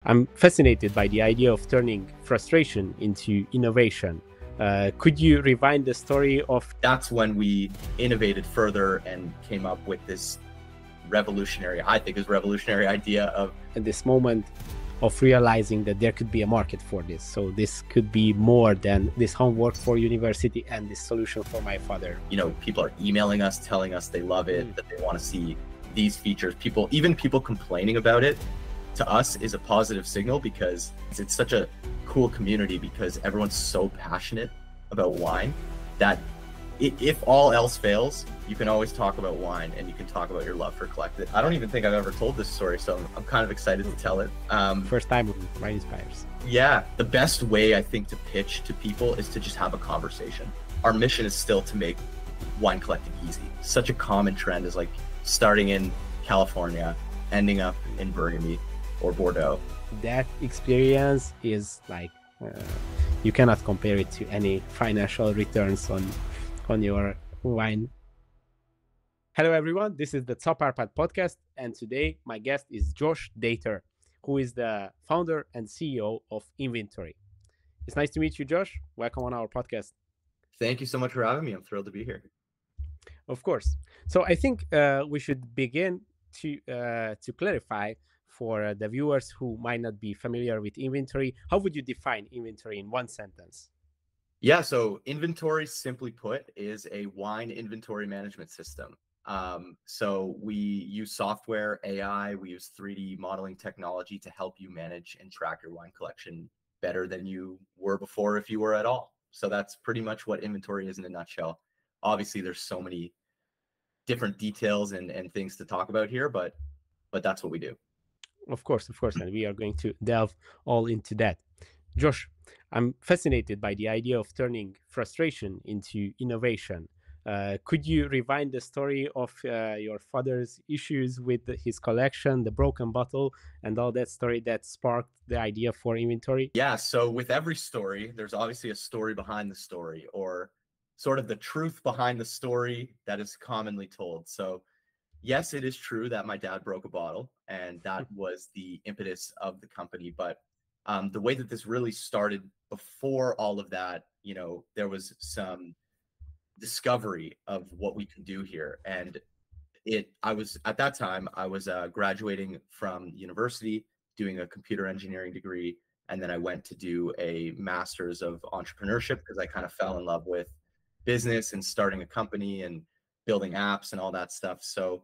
I'm fascinated by the idea of turning frustration into innovation. Could you rewind the story of... That's when we innovated further and came up with this revolutionary idea of this moment of realizing that there could be a market for this. So this could be more than this homework for university and this solution for my father. People are emailing us, telling us they love it, that they want to see these features. Even people complaining about it, to us is a positive signal, because it's such a cool community, because everyone's so passionate about wine that if all else fails, you can always talk about wine, and you can talk about your love for collecting. I don't even think I've ever told this story, so I'm kind of excited to tell it. First time with Wine Inspires. Yeah, the best way I think to pitch to people is to just have a conversation. Our mission is still to make wine collecting easy. Such a common trend is like starting in California, ending up in Burgundy or Bordeaux. That experience is like, you cannot compare it to any financial returns on your wine. Hello everyone, this is the Czapp podcast, and today my guest is Josh Daiter, who is the founder and CEO of InVintory. It's nice to meet you, Josh. Welcome on our podcast. Thank you so much for having me. I'm thrilled to be here. Of course. So I think we should begin to clarify for the viewers who might not be familiar with InVintory. How would you define InVintory in one sentence? Yeah, so InVintory, simply put, is a wine inventory management system. So we use software, AI, we use 3D modeling technology to help you manage and track your wine collection better than you were before, if you were at all. So that's pretty much what InVintory is in a nutshell. Obviously, there's so many different details and things to talk about here, but that's what we do. Of course, and we are going to delve all into that. Josh, I'm fascinated by the idea of turning frustration into innovation. Could you rewind the story of your father's issues with his collection, the broken bottle, and all that story that sparked the idea for InVintory? Yeah, so with every story, there's obviously a story behind the story, or sort of the truth behind the story that is commonly told. So yes, it is true that my dad broke a bottle, and that was the impetus of the company. But the way that this really started, before all of that, there was some discovery of what we can do here. And I was graduating from university, doing a computer engineering degree. And then I went to do a master's of entrepreneurship, because I kind of fell in love with business and starting a company and building apps and all that stuff. So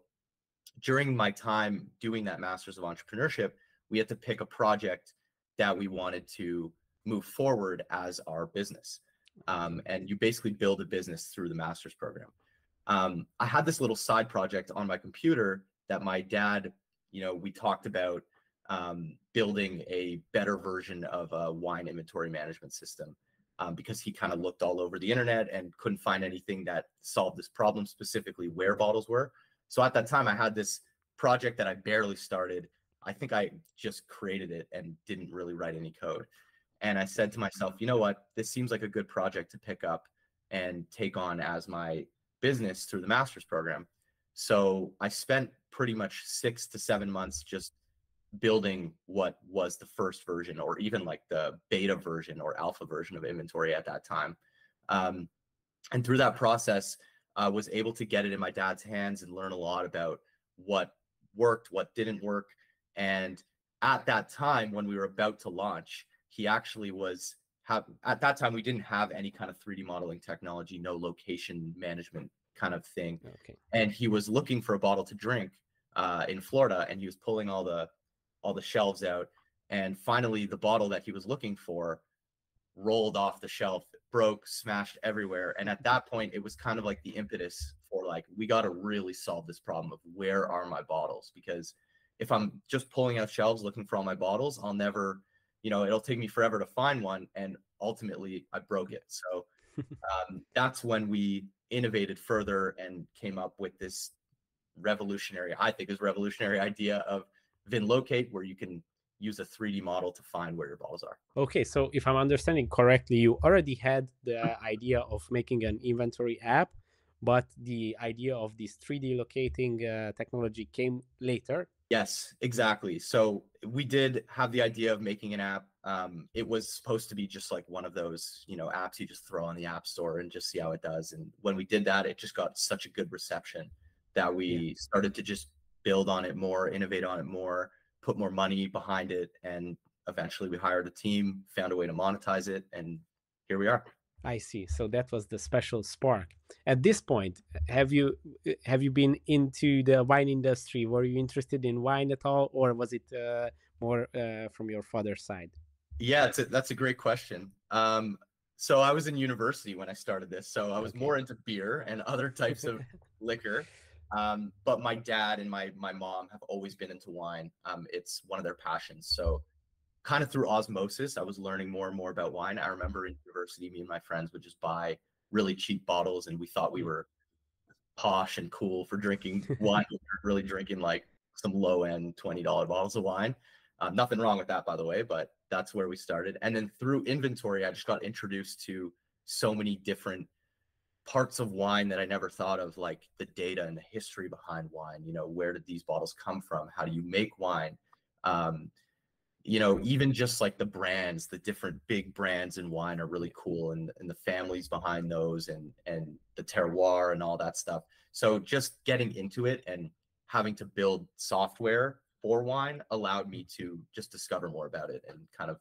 during my time doing that master's of entrepreneurship, we had to pick a project that we wanted to move forward as our business. And you basically build a business through the master's program. I had this little side project on my computer that my dad, we talked about building a better version of a wine inventory management system, because he kind of looked all over the internet and couldn't find anything that solved this problem, specifically where bottles were. So at that time, I had this project that I barely started. I think I just created it and didn't really write any code. And I said to myself, you know what, this seems like a good project to pick up and take on as my business through the master's program. So I spent pretty much 6 to 7 months just building what was the first version, or even like the beta version or alpha version of InVintory at that time. And through that process, I was able to get it in my dad's hands and learn a lot about what worked, what didn't work. And at that time, when we were about to launch, he actually at that time, we didn't have any kind of 3D modeling technology, no location management kind of thing. Okay. And he was looking for a bottle to drink in Florida, and he was pulling all the shelves out. And finally, the bottle that he was looking for rolled off the shelf, broke, smashed everywhere. And at that point, it was kind of like the impetus for like, we got to really solve this problem of where are my bottles? Because if I'm just pulling out shelves looking for all my bottles, I'll never, it'll take me forever to find one. And ultimately I broke it. So that's when we innovated further and came up with this revolutionary idea of VinLocate, where you can use a 3D model to find where your bottles are. Okay, so if I'm understanding correctly, you already had the idea of making an inventory app, but the idea of this 3D locating technology came later, Yes, exactly. So we did have the idea of making an app. It was supposed to be just like one of those, apps you just throw on the app store and just see how it does. And when we did that, it just got such a good reception that Yeah, we started to just build on it more, innovate on it more, put more money behind it, and eventually we hired a team, found a way to monetize it, and here we are. I see. So that was the special spark. At this point, have you been into the wine industry? Were you interested in wine at all, or was it more from your father's side? Yeah, that's a great question. So I was in university when I started this, so I was Okay. more into beer and other types of liquor. But my dad and my mom have always been into wine. It's one of their passions. So kind of through osmosis, I was learning more and more about wine. I remember in university, me and my friends would just buy really cheap bottles, and we thought we Mm. were posh and cool for drinking wine. We were really drinking like some low end $20 bottles of wine. Nothing wrong with that, by the way, but that's where we started. And then through InVintory, I just got introduced to so many different parts of wine that I never thought of, like the data and the history behind wine. Where did these bottles come from? How do you make wine? Um, even just like the brands, the different big brands in wine are really cool, and the families behind those, and the terroir and all that stuff. So just getting into it and having to build software for wine allowed me to just discover more about it and kind of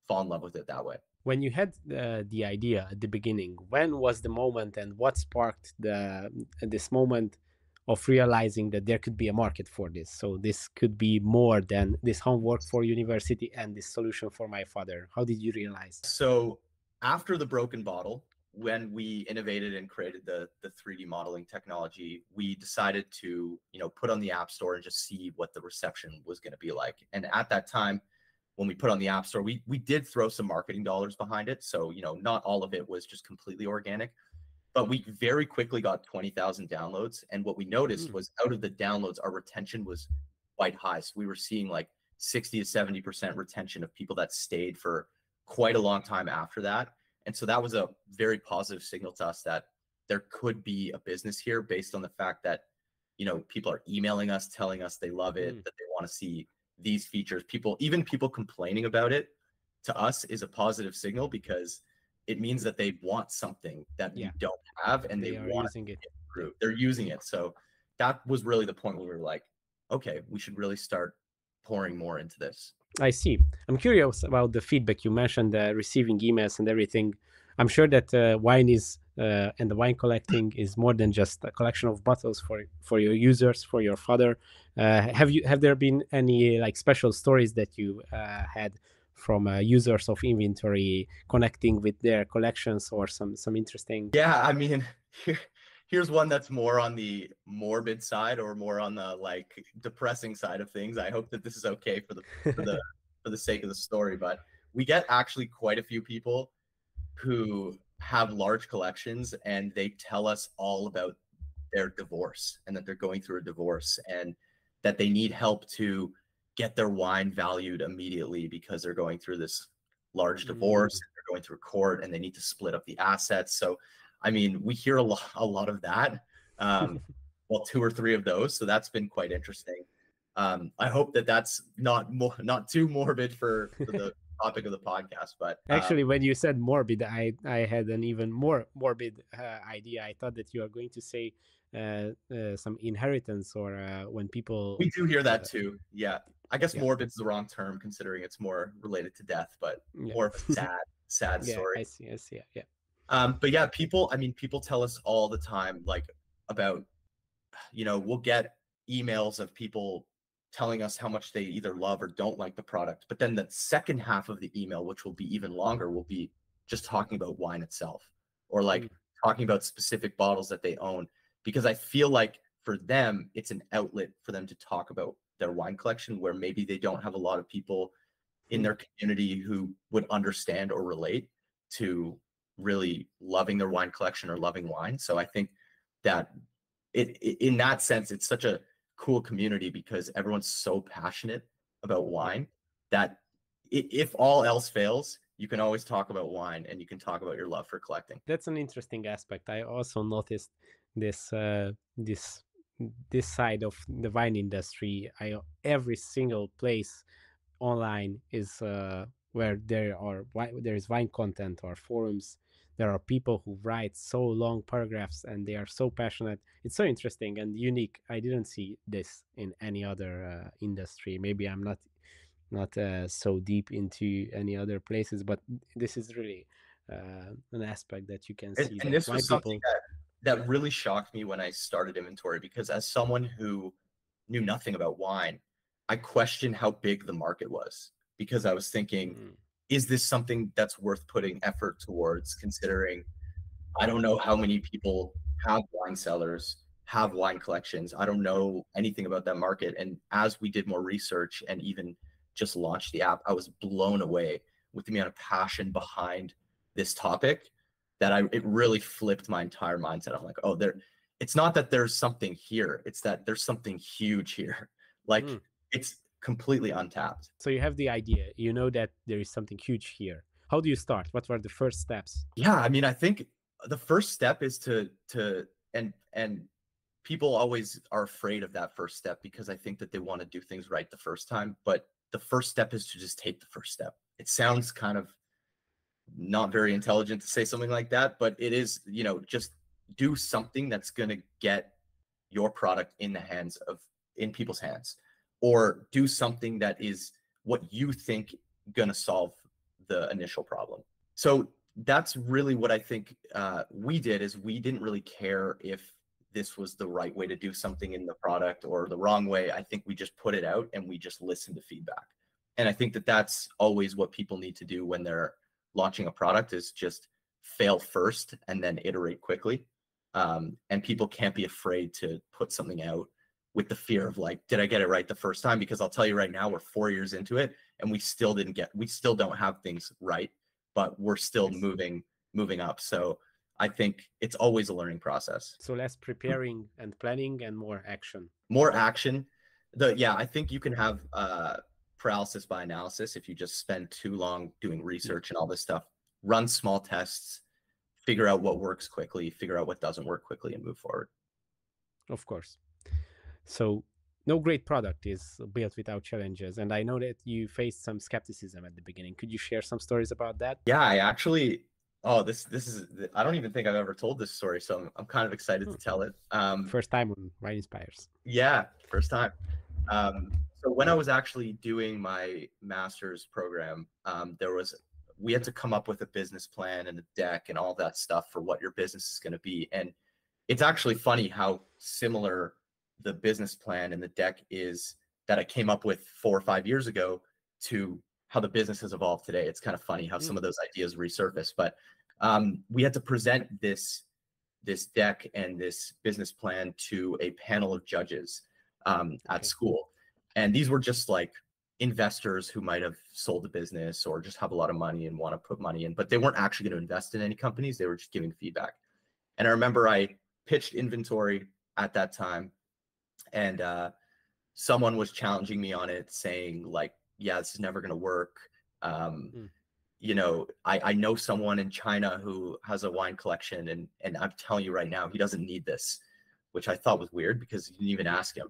fall in love with it that way. When you had the idea at the beginning, when was the moment, and what sparked this moment of realizing that there could be a market for this? So this could be more than this homework for university and this solution for my father. How did you realize? So after the broken bottle, when we innovated and created the 3D modeling technology, we decided to, put on the App Store and just see what the reception was going to be like. And at that time, when we put on the App Store, we did throw some marketing dollars behind it. So, not all of it was just completely organic, but we very quickly got 20,000 downloads. And what we noticed Mm. was out of the downloads, our retention was quite high. So we were seeing like 60 to 70% retention of people that stayed for quite a long time after that. And so that was a very positive signal to us that there could be a business here based on the fact that, people are emailing us, telling us they love it, Mm. that they want to see these features. Even people complaining about it to us is a positive signal because it means that they want something that Yeah, we don't have and they they are want using it. to Yeah. improve. They're using it. So that was really the point where we were like, okay, we should really start pouring more into this. I see. I'm curious about the feedback. You mentioned receiving emails and everything. I'm sure that wine is and the wine collecting is more than just a collection of bottles for your users, for your father. Have there been any like special stories that you had from users of InVintory connecting with their collections, or some interesting? Yeah, I mean, here's one that's more on the morbid side or more on the like depressing side of things. I hope that this is okay for the for the sake of the story, but we get actually quite a few people who have large collections and they tell us all about their divorce and that they're going through a divorce and that they need help to get their wine valued immediately because they're going through this large divorce, Mm. they're going through court and they need to split up the assets. So I mean, we hear a lot of that. Well, two or three of those, so that's been quite interesting. I hope that that's not too morbid for the topic of the podcast, but Actually, when you said morbid, I had an even more morbid idea. I thought that you are going to say some inheritance, or when people. we do hear that too. Yeah. I guess Yeah, morbid's the wrong term considering it's more related to death, but yeah, more of a sad yeah. story. I see. I see. Yeah. But yeah, people tell us all the time, like about, we'll get emails of people telling us how much they either love or don't like the product. But then the second half of the email, which will be even longer, will be just talking about wine itself or Mm. like talking about specific bottles that they own. Because I feel like for them, it's an outlet for them to talk about their wine collection where maybe they don't have a lot of people in Mm. their community who would understand or relate to really loving their wine collection or loving wine. So I think that in that sense, it's such a cool community because everyone's so passionate about Yeah. wine that if all else fails, you can always talk about wine and you can talk about your love for collecting. That's an interesting aspect. I also noticed this this side of the wine industry, every single place online is where there is wine content or forums. There are people who write so long paragraphs and they are so passionate. It's so interesting and unique. I didn't see this in any other industry. Maybe I'm not so deep into any other places, but this is really an aspect that you can see And that this wine was something people. that really shocked me when I started InVintory, because as someone who knew nothing about wine, I questioned how big the market was, because I was thinking, is this something that's worth putting effort towards, considering I don't know how many people have wine cellars, have wine collections. I don't know anything about that market. And as we did more research and even just launched the app, I was blown away with the amount of passion behind this topic that it really flipped my entire mindset. I'm like, oh, it's not that there's something here, it's that there's something huge here. Like it's completely untapped. So you have the idea, you know that there is something huge here. How do you start? What were the first steps? Yeah, I mean, I think the first step is to and people always are afraid of that first step, because I think that they want to do things right the first time, but the first step is to just take the first step. It sounds kind of not very intelligent to say something like that, but it is, just do something that's going to get your product in people's hands, or do something that is what you think going to solve the initial problem. So that's really what I think we did, is we didn't really care if this was the right way to do something in the product or the wrong way. I think we just put it out and we just listened to feedback. And I think that that's always what people need to do when they're launching a product, is just fail first and then iterate quickly. And people can't be afraid to put something out with the fear of like, did I get it right the first time? Because I'll tell you right now, we're 4 years into it and we still don't have things right, but we're still moving up. So I think it's always a learning process. So less preparing and planning and more action. More action. I think you can have paralysis by analysis if you just spend too long doing research and all this stuff. Run small tests, figure out what works quickly, figure out what doesn't work quickly, and move forward. Of course. So no great product is built without challenges. And I know that you faced some skepticism at the beginning. Could you share some stories about that? Yeah, I actually, this is, I don't even think I've ever told this story, so I'm kind of excited to tell it. First time on Wine Inspires. Yeah, first time. So when I was actually doing my master's program, we had to come up with a business plan and a deck and all that stuff for what your business is going to be. And it's actually funny how similar the business plan and the deck is that I came up with 4 or 5 years ago to how the business has evolved today. It's kind of funny how some of those ideas resurface, but we had to present this deck and this business plan to a panel of judges at school. And these were just like investors who might have sold the business or just have a lot of money and want to put money in, but they weren't actually going to invest in any companies. They were just giving feedback. And I remember I pitched InVintory at that time, and someone was challenging me on it, saying like, yeah, this is never going to work. I know someone in China who has a wine collection, and I'm telling you right now, he doesn't need this, which I thought was weird because you didn't even ask him.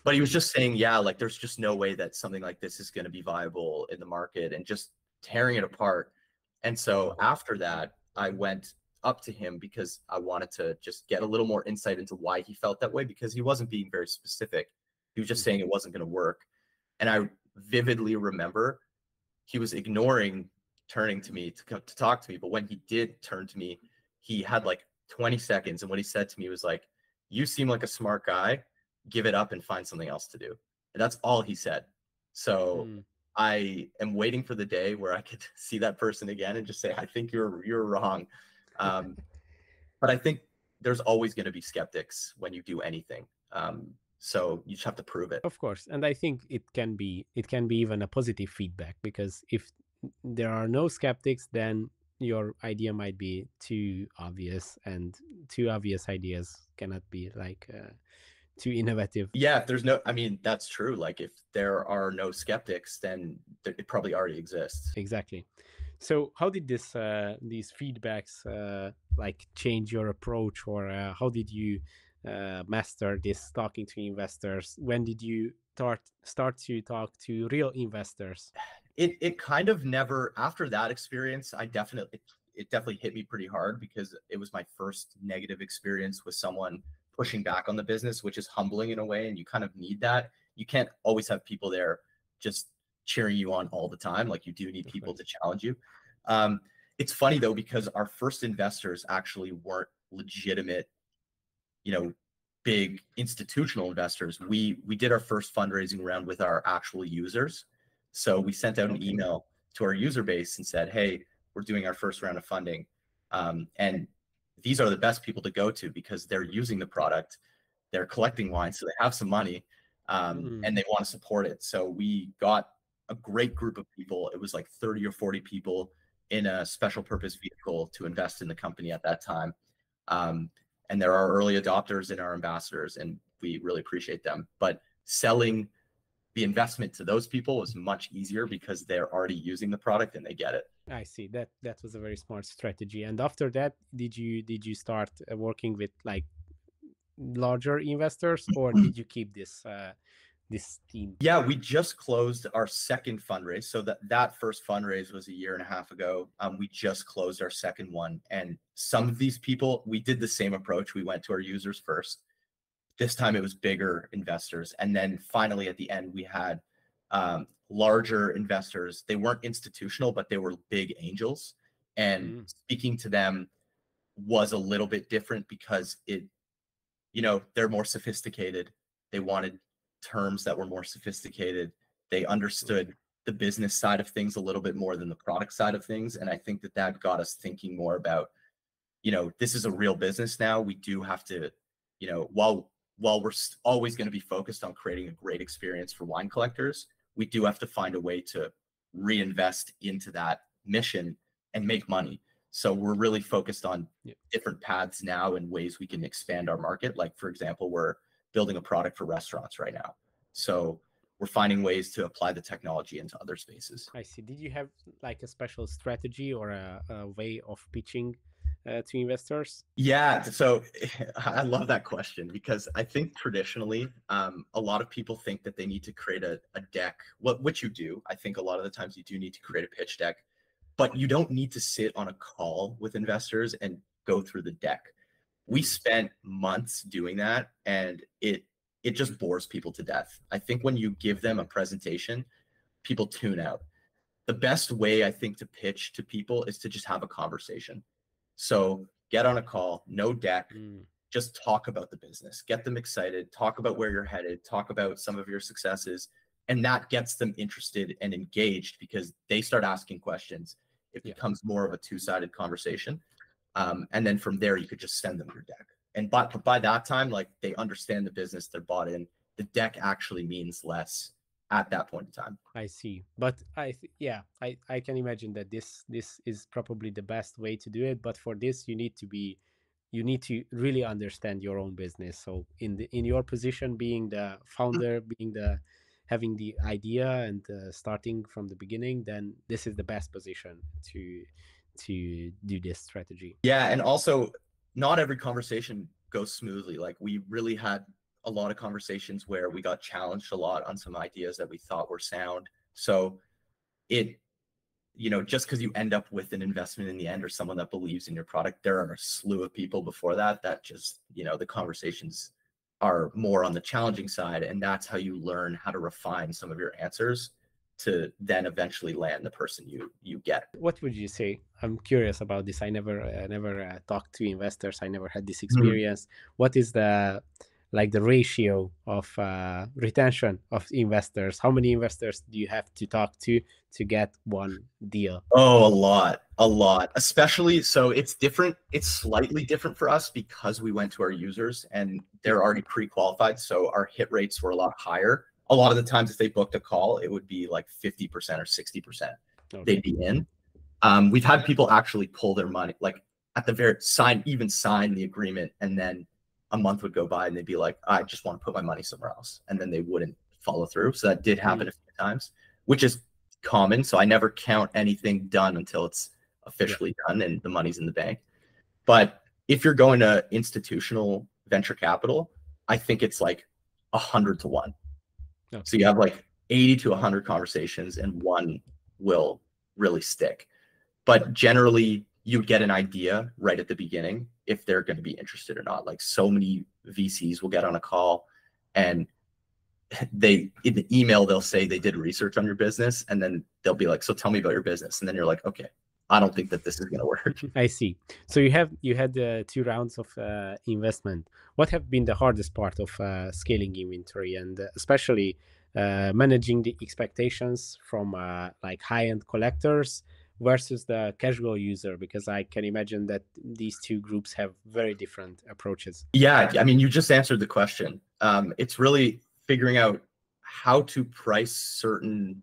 But he was just saying, yeah, like there's just no way that something like this is going to be viable in the market, and just tearing it apart. And so after that, I went up to him because I wanted to just get a little more insight into why he felt that way, because he wasn't being very specific. He was just saying it wasn't going to work. And I vividly remember he was ignoring turning to me to talk to me. But when he did turn to me, he had like 20 seconds. And what he said to me was like, you seem like a smart guy. Give it up and find something else to do. And that's all he said. So I am waiting for the day where I could see that person again and just say, I think you're wrong. But I think there's always going to be skeptics when you do anything. So you just have to prove it. Of course. And I think it can be even a positive feedback, because if there are no skeptics, then your idea might be too obvious, and too obvious ideas cannot be like too innovative. Yeah, if there's that's true. Like if there are no skeptics, then it probably already exists. Exactly. So how did these feedbacks like change your approach, or how did you master this talking to investors? When did you start to talk to real investors? It kind of never, after that experience, it definitely hit me pretty hard because it was my first negative experience with someone pushing back on the business, which is humbling in a way, and you kind of need that. You can't always have people there just cheering you on all the time. Like, you do need people to challenge you. It's funny though, because our first investors actually weren't legitimate, big institutional investors. We did our first fundraising round with our actual users. So we sent out an email to our user base and said, hey, we're doing our first round of funding. And these are the best people to go to because they're using the product, they're collecting wine, so they have some money, and they want to support it. So we got a great group of people. It was like 30 or 40 people in a special purpose vehicle to invest in the company at that time. And there are early adopters and our ambassadors, and we really appreciate them. But selling the investment to those people was much easier because they're already using the product and they get it. I see. That was a very smart strategy. And after that, did you start working with like larger investors, or did you keep this team? Yeah, we just closed our second fundraise. So that first fundraise was a year and a half ago. We just closed our second one. And some of these people, we did the same approach. We went to our users first. This time it was bigger investors. And then finally at the end, we had larger investors. They weren't institutional, but they were big angels. And speaking to them was a little bit different because they're more sophisticated. They wanted terms that were more sophisticated. They understood the business side of things a little bit more than the product side of things. And I think that got us thinking more about, this is a real business now. We do have to, while we're always going to be focused on creating a great experience for wine collectors, we do have to find a way to reinvest into that mission and make money. So we're really focused on different paths now and ways we can expand our market. Like, for example, we're building a product for restaurants right now. So we're finding ways to apply the technology into other spaces. I see. Did you have like a special strategy or a way of pitching to investors? Yeah, so I love that question because I think traditionally, a lot of people think that they need to create a deck, which you do. I think a lot of the times you do need to create a pitch deck, but you don't need to sit on a call with investors and go through the deck. We spent months doing that, and it just bores people to death. I think when you give them a presentation, people tune out. The best way, I think, to pitch to people is to just have a conversation. So get on a call, no deck, just talk about the business, get them excited, talk about where you're headed, talk about some of your successes, and that gets them interested and engaged because they start asking questions. It becomes more of a two-sided conversation. And then from there, you could just send them your deck. And by that time, like, they understand the business, they're bought in. The deck actually means less at that point in time. I see. But I can imagine that this is probably the best way to do it. But for this, you need to really understand your own business. So in your position, being the founder, having the idea and starting from the beginning, then this is the best position to do this strategy. Yeah, and also not every conversation goes smoothly. Like, we really had a lot of conversations where we got challenged a lot on some ideas that we thought were sound. So just because you end up with an investment in the end or someone that believes in your product, there are a slew of people before that just, the conversations are more on the challenging side. And that's how you learn how to refine some of your answers to then eventually land the person you get. What would you say? I'm curious about this. I never talked to investors. I never had this experience. What is the ratio of retention of investors? How many investors do you have to talk to get one deal? Oh, a lot, especially. So it's different. It's slightly different for us because we went to our users and they're already pre-qualified. So our hit rates were a lot higher. A lot of the times if they booked a call, it would be like 50% or 60%. Okay. They'd be in. We've had people actually pull their money, like at the very sign the agreement, and then a month would go by and they'd be like, I just want to put my money somewhere else. And then they wouldn't follow through. So that did happen a few times, which is common. So I never count anything done until it's officially done and the money's in the bank. But if you're going to institutional venture capital, I think it's like 100 to 1. Okay. So you have like 80 to 100 conversations and one will really stick. But generally, you get an idea right at the beginning if they're going to be interested or not. Like so many VCs will get on a call and in the email, they'll say they did research on your business, and then they'll be like, so tell me about your business. And then you're like, okay, I don't think that this is going to work. I see. So you had 2 rounds of investment. What have been the hardest part of scaling InVintory, and especially managing the expectations from like high-end collectors versus the casual user? Because I can imagine that these 2 groups have very different approaches. Yeah, I mean, you just answered the question. It's really figuring out how to price certain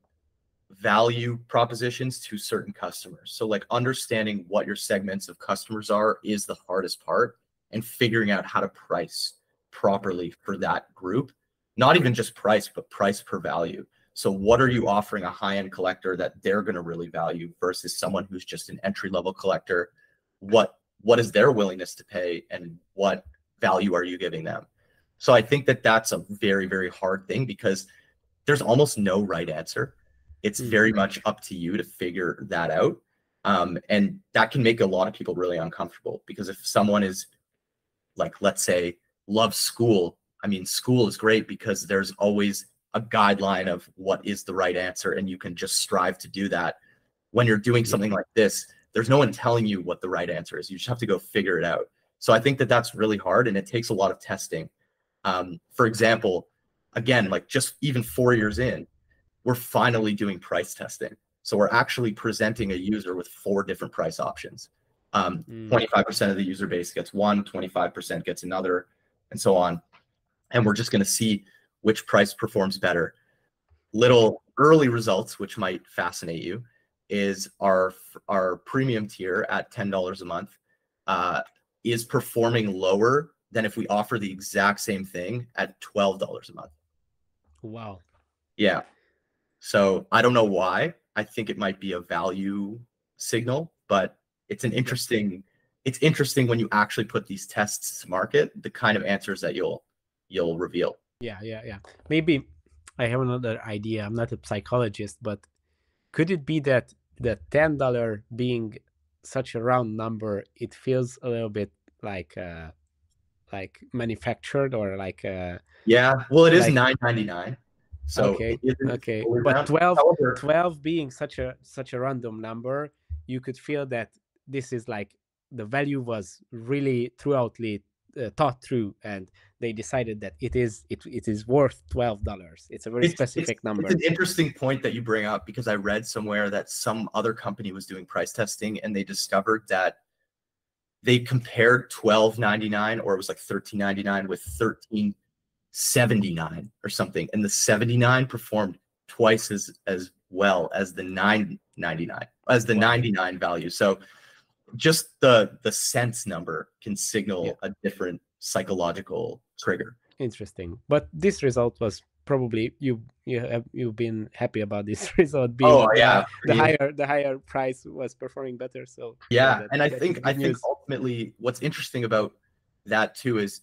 value propositions to certain customers. So like understanding what your segments of customers are is the hardest part, and figuring out how to price properly for that group. Not even just price, but price per value. So what are you offering a high-end collector that they're going to really value versus someone who's just an entry-level collector? What is their willingness to pay, and what value are you giving them? So I think that that's a very, very hard thing, because there's almost no right answer. It's very much up to you to figure that out. And that can make a lot of people really uncomfortable, because if someone is like, let's say, loves school, I mean, school is great because there's always a guideline of what is the right answer, and you can just strive to do that. When you're doing something like this, there's no one telling you what the right answer is. You just have to go figure it out. So I think that that's really hard, and it takes a lot of testing. For example, again, like just even 4 years in, we're finally doing price testing. So we're actually presenting a user with 4 different price options. 25% of the user base gets one, 25% gets another, and so on. And we're just going to see which price performs better. Little early results, which might fascinate you, is our premium tier at $10 a month is performing lower than if we offer the exact same thing at $12 a month. Wow. Yeah. So I don't know why. I think it might be a value signal, but it's interesting when you actually put these tests to market, the kind of answers that you'll reveal. Yeah. Maybe I have another idea. I'm not a psychologist, but could it be that the $10 being such a round number, it feels a little bit like manufactured, or like yeah, well, it is like, $9.99. So okay, it but 12, However, 12 being such a random number, you could feel that this is like the value was really throughoutly thought through, and they decided that it is worth $12. It's a very specific number. It's an interesting point that you bring up, because I read somewhere that some other company was doing price testing, and they discovered that they compared $12.99, or it was like $13.99, with $13.79 or something, and the 79 performed twice as well as the $9.99, as the 99 value. So just the cents number can signal a different psychological trigger. Interesting. But this result was probably you've been happy about this result, being the higher price was performing better. So yeah, and I think ultimately what's interesting about that too is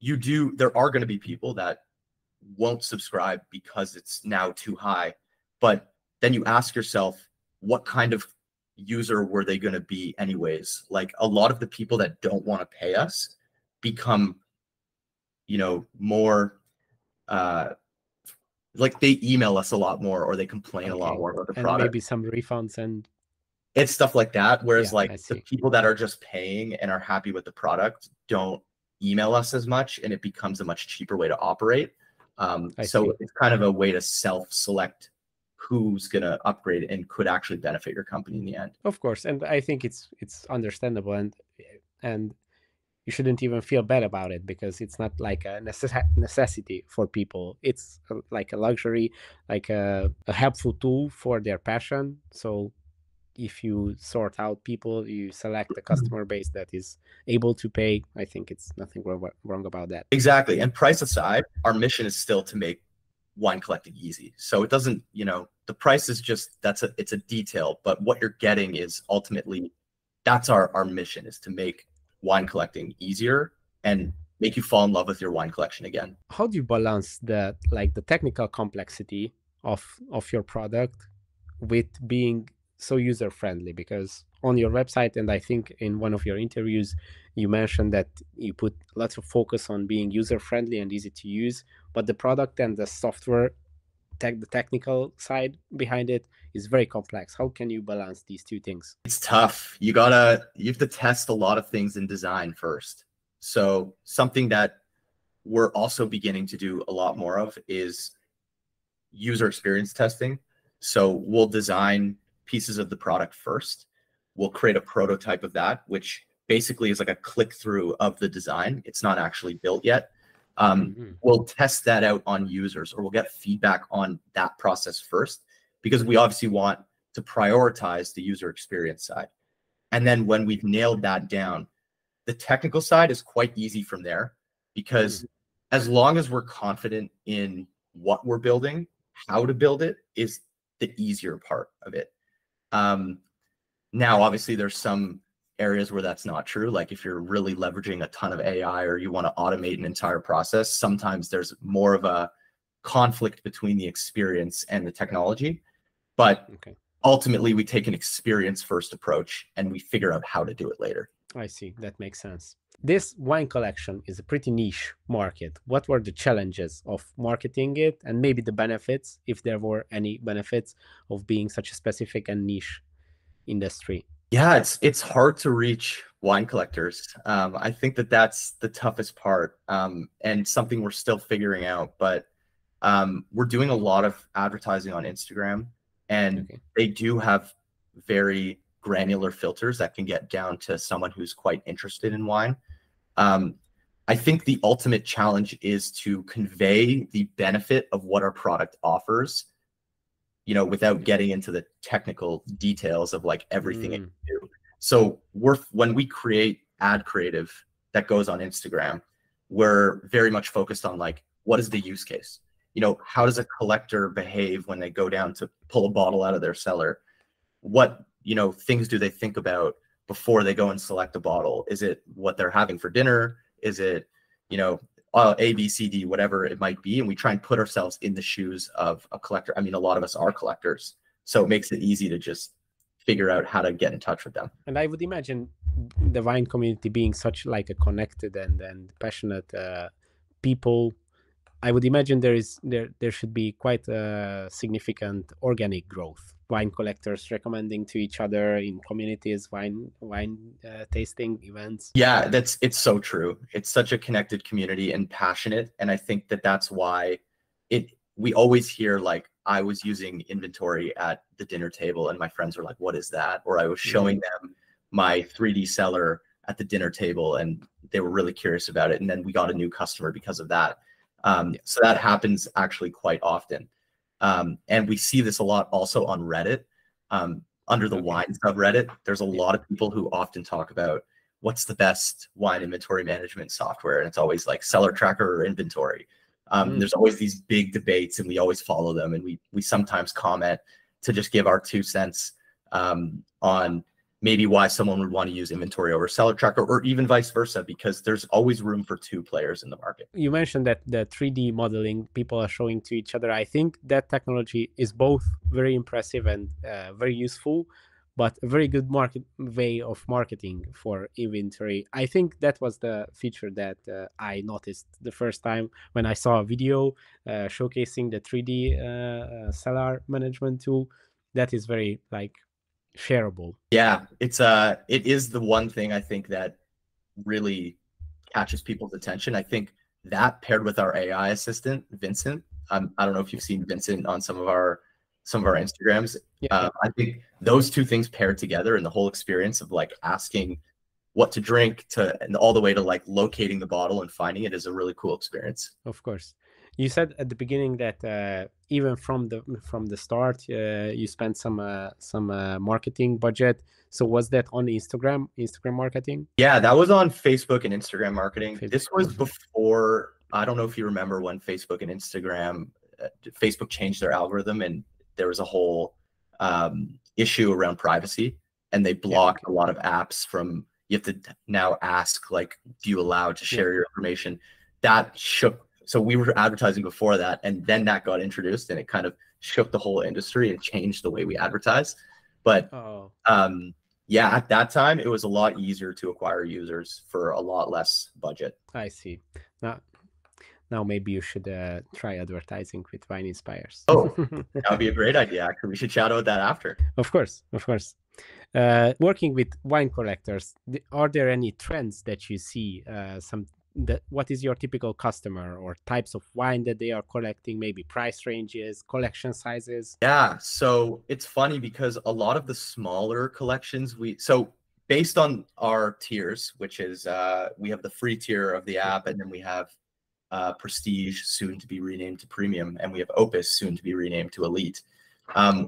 there are going to be people that won't subscribe because it's now too high, but then you ask yourself, what kind of user were they going to be anyways? Like, a lot of the people that don't want to pay us become, more like they email us a lot more, or they complain a lot more about the product. Maybe some refunds, and it's stuff like that. Whereas the people that are just paying and are happy with the product don't email us as much, and it becomes a much cheaper way to operate. So it's kind of a way to self-select who's going to upgrade and could actually benefit your company in the end. Of course. And I think it's understandable, and you shouldn't even feel bad about it, because it's not like a necessity for people. It's like a luxury, like a helpful tool for their passion. So if you sort out people, you select a customer base that is able to pay, I think it's nothing wrong about that. Exactly. And price aside, our mission is still to make wine collecting easy. So it doesn't, the price is just, it's a detail, but what you're getting is ultimately, that's our mission, is to make wine collecting easier and make you fall in love with your wine collection again. How do you balance the technical complexity of your product with being so user friendly? Because on your website, and I think in one of your interviews, you mentioned that you put lots of focus on being user friendly and easy to use, but the product and the software the technical side behind it is very complex. How can you balance these two things? It's tough. You have to test a lot of things in design first. So something that we're also beginning to do a lot more of is user experience testing. So we'll design pieces of the product first. We'll create a prototype of that, which basically is like a click through of the design. It's not actually built yet. We'll test that out on users, or we'll get feedback on that process first, because we obviously want to prioritize the user experience side. And then when we've nailed that down, the technical side is quite easy from there, because as long as we're confident in what we're building, how to build it is the easier part of it. Now, obviously, there's some areas where that's not true. Like if you're really leveraging a ton of AI, or you want to automate an entire process, sometimes there's more of a conflict between the experience and the technology. But ultimately, we take an experience first approach and we figure out how to do it later. I see. That makes sense. This wine collection is a pretty niche market. What were the challenges of marketing it, and maybe the benefits, if there were any benefits, of being such a specific and niche industry? Yeah, it's hard to reach wine collectors. I think that's the toughest part, and something we're still figuring out. But we're doing a lot of advertising on Instagram, and they do have very granular filters that can get down to someone who's quite interested in wine. I think the ultimate challenge is to convey the benefit of what our product offers, without getting into the technical details of like everything it do. So when we create ad creative that goes on Instagram, we're very much focused on like, what is the use case? How does a collector behave when they go down to pull a bottle out of their cellar? What, things do they think about before they go and select a bottle? Is it what they're having for dinner? Is it, A, B, C, D, whatever it might be. And we try and put ourselves in the shoes of a collector. I mean, a lot of us are collectors, so it makes it easy to just figure out how to get in touch with them. And I would imagine the wine community being such like a connected and passionate people, I would imagine there should be quite a significant organic growth. Wine collectors recommending to each other in communities, wine tasting events. Yeah, it's so true. It's such a connected community and passionate, and I think that's why we always hear like, I was using InVintory at the dinner table, and my friends were like, "What is that?" Or I was showing them my 3D Cellar at the dinner table, and they were really curious about it. And then we got a new customer because of that. So that happens actually quite often. And we see this a lot also on Reddit. Under the wine subreddit, there's a lot of people who often talk about what's the best wine inventory management software. And it's always like Cellar Tracker or InVintory. There's always these big debates, and we always follow them. And we sometimes comment to just give our 2 cents on maybe why someone would want to use InVintory over Cellar Tracker, or even vice versa, because there's always room for 2 players in the market. You mentioned that the 3D modeling people are showing to each other. I think that technology is both very impressive and very useful, but a very good way of marketing for InVintory. I think that was the feature that I noticed the first time when I saw a video showcasing the 3D Cellar management tool. That is very shareable. Yeah, it is the one thing I think that really catches people's attention. I think that paired with our AI assistant, Vincent. I don't know if you've seen Vincent on some of our Instagrams. I think those 2 things paired together, and the whole experience of like asking what to drink and all the way to like locating the bottle and finding it is a really cool experience. Of course. You said at the beginning that even from the start, you spent some marketing budget. So was that on Instagram marketing? Yeah, that was on Facebook and Instagram marketing. This was before, I don't know if you remember when Facebook and Instagram, Facebook changed their algorithm, and there was a whole issue around privacy, and they blocked a lot of apps from you have to now ask, like, do you allow to share your information? That shook. So we were advertising before that, and then that got introduced, and it kind of shook the whole industry and changed the way we advertise. But yeah, at that time, it was a lot easier to acquire users for a lot less budget. I see. Now maybe you should try advertising with Wine Inspires. Oh, that would be a great idea. Actually, we should chat about that after. Of course. Working with wine collectors, are there any trends that you see? What is your typical customer or types of wine that they are collecting? Maybe price ranges, collection sizes? Yeah, so it's funny because a lot of the smaller collections based on our tiers, which is we have the free tier of the app, and then we have Prestige, soon to be renamed to Premium, and we have Opus, soon to be renamed to Elite.